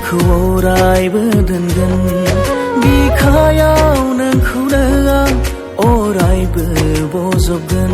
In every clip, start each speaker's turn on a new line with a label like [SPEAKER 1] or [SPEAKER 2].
[SPEAKER 1] नोंखौ अरायबो दोनगोन बिखायाव नोंखौनो आं अरायबो बजबगोन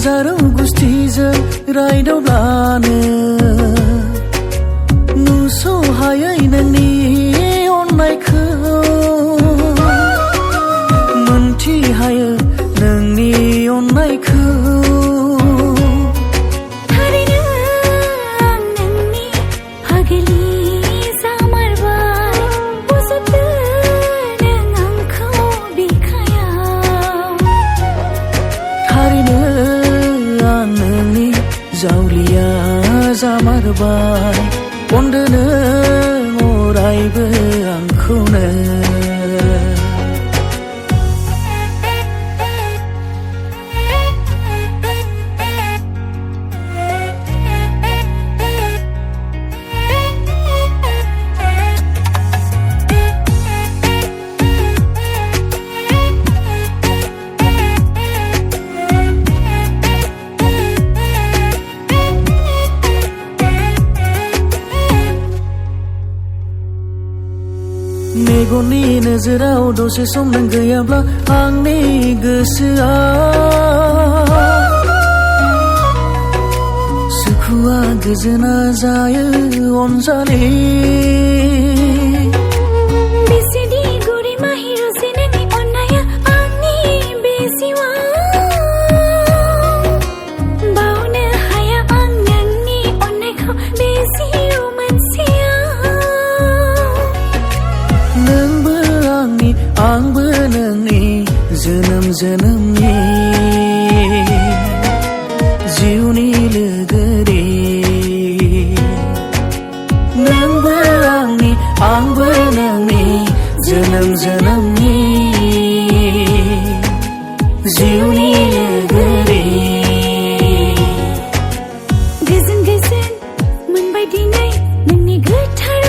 [SPEAKER 1] जारौ गुस्थिजों रायदावब्लानो नुस'हायै नोंनि अननायखौ मोनथिहायो नोंनि अननायखौ
[SPEAKER 2] थारैनो आं नोंनि फागलि जामारबाय बजबदो नों आंखौ बिखायाव
[SPEAKER 1] थारैनो जावलिया जामारबाय अनदो नों अरायबो आंखौनो मेगननि नोजोराव दसे सम नों गैयाब्ला आंनि गोसोआ सुखुआ गोजोना जायो अनजालि
[SPEAKER 2] बेसेदि गुरै माहिरसे नोंनि अननाया आंनि बे जिउआव बावनो हाया आं नोंनि अननायखौ बे जिउ मोनसेयाव
[SPEAKER 1] नोंबो आंनि आंबो नोंनि जोनोम जोनोमनि जिउनि लोगोरि नोंबो आंनि आंबो नोंनि जोनोम जोनोमनि जिउनि लोगोरि
[SPEAKER 2] गोजोन गोजोन मोनबाय दिनै नोंनि गोथार